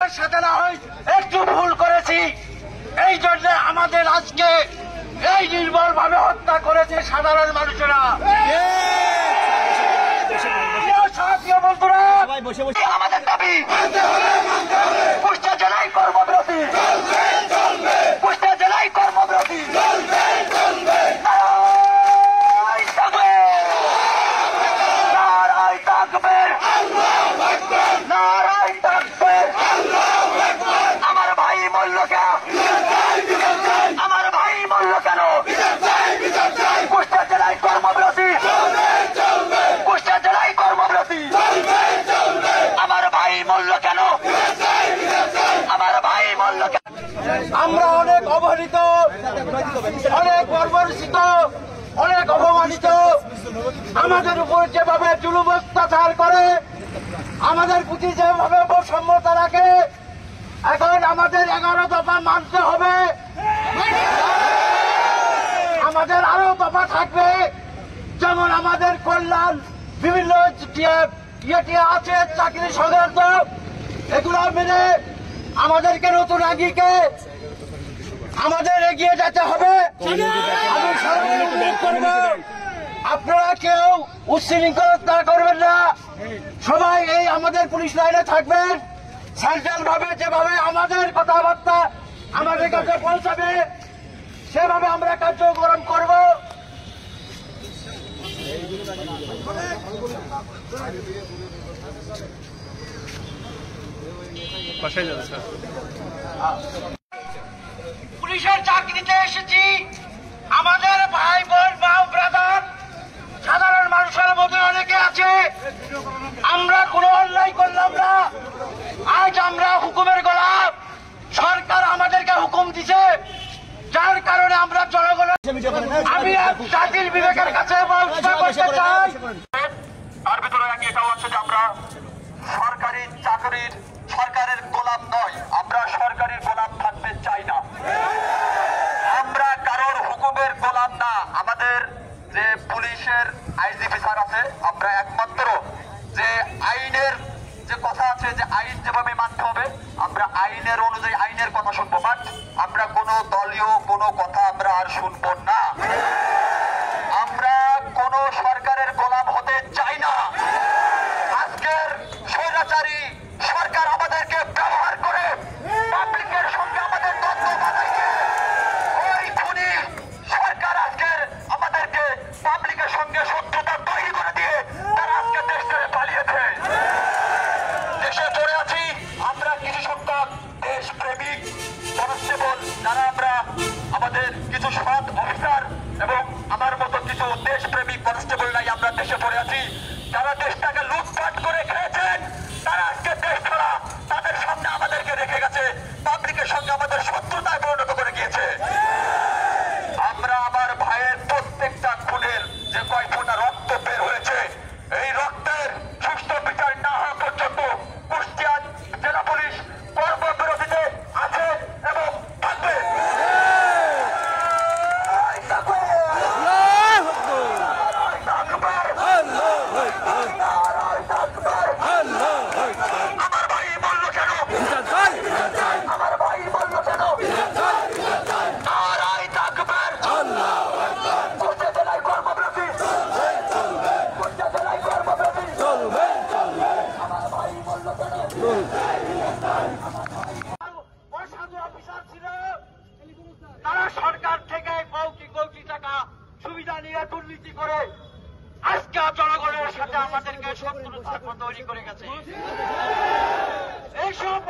সাথে না হয় একটু ভুল করেছি, এই জন্য আমাদের আজকে এই নির্মলভাবে হত্যা করেছে সাধারণ মানুষেরা। আমাদের দাবি কুষ্টিয়া জেলায় কর্মবিরতি, কুষ্টিয়া জেলায় কর্মবিরতি। আমার ভাই মরল কেন? আমার ভাই মরল কেন? কুষ্টিয়া জেলায় কর্মবিরতি, কুষ্টিয়া জেলায় কর্মবিরতি। আমার ভাই মরল কেন? আমার ভাই মরল কেন? আমরা অনেক অবহেলিত, অনেক বর্বরিত, অনেক অপমানিত। আমাদের উপর যেভাবে জুলুম অত্যাচার করে, আমাদের প্রতি যেভাবে বৈষম্যতা রাখে, এখন আমাদের 11 দফা মানতে হবে। আমাদের আরো দফা থাকবে, যেমন আমাদের কল্যাণ বিভিন্ন ইয়েটি আছে, চাকরি সংক্রান্ত, এগুলো মেনে আমাদেরকে নতুন আগিকে আমাদের এগিয়ে যেতে হবে। আমি সবাই অনুরোধ করব, আপনারা কেউ উচ্ছৃঙ্খলতা করবেন না, সবাই এই আমাদের পুলিশ লাইনে থাকবেন। সেন্ট্রাল ভাবে যেভাবে আমাদের কথাবার্তা আমাদের কাছে পৌঁছাবে, সেভাবে আমরা কার্যক্রম করব। পুলিশের চাকরিতে এসেছি, আমাদের ভাই বোন মা ব্রাদার সাধারণ মানুষের মধ্যে অনেকে আছে। আমরা কোনো অন্যায় করলাম না, আজ আমরা হুকুমের গোলাম। সরকার আমাদেরকে হুকুম দিছে, যার কারণে আমরা জনগণ, আমি জাতির বিবেকের কাছে করতে চাই। তার ভিতরে এটাও আছে যে আমরা সরকারি চাকরির সরকারের গোলাম নয়, আমরা সরকারের গোলাম থাকতে চাই না। আমরা কারোর হুকুমের গোলাম না। আমাদের যে পুলিশের আইজিপি স্যার আছে, আমরা একমাত্র যে আইনের যে কথা আছে, যে আইন যেভাবে মানতে হবে, আমরা আইনের অনুযায়ী আইনের কথা শুনবো। বাট আমরা কোনো দলীয় কোনো কথা আমরা আর শুনবো না। আমরা কোন সরকারের গোলাম হতে চাই না। আজকের স্বৈরাচারী সরকার আমাদেরকে ব্যবহার করে পাবলিকের সঙ্গে আমাদের দ্বন্দ্ব বাধাইছে। ওই খুনি সরকার আজকের আমাদেরকে পাবলিকের সঙ্গে শত্রুতা তৈরি করে দিয়ে তারা আজকে দেশ ছেড়ে পালিয়েছে। দেশে পড়ে আছি আমরা কিছু সংখ্যক দেশপ্রেমিক কনস্টেবল, যারা আমরা আমাদের কিছু সৎ অফিসার এবং আমার মতো কিছু দেশপ্রেমিক কনস্টেবল নাই, আমরা দেশে পড়ে আছি। যারা দেশটাকে লুটপাট করে খেয়েছেন, তারা আজকে দেশ ছাড়া তাদের সামনে আমাদেরকে রেখে গেছে, পাবলিকের সঙ্গে আমাদের শত্রুতায় পরিণত করে গিয়েছে। আমরা আমার ভাইয়ের প্রত্যেকটা খুনের যে কয় ফোঁটা রক্ত বের হয়েছে, এই রক্তের সুষ্ঠু বিচার না হওয়া পর্যন্ত কুষ্টিয়া জেলা পুলিশ কর্মবিরতিতে আছে এবং থাকবে। আমার ভাই বলল কেন? আমার ভাই বলল কেন? নারায় তাকবীর। কুষ্টিয়া জেলায় কর্মবিরতি, কুষ্টিয়া জেলায় কর্মবিরতি। আমার ভাই বলল কেন? অসাধু অফিসার ছিল, তারা সরকার থেকে কোটি কোটি টাকা সুবিধা নিয়ে দুর্নীতি করে আজকে জনগণের সাথে আমাদেরকে শত্রুতা তৈরি করে গেছে। এইসব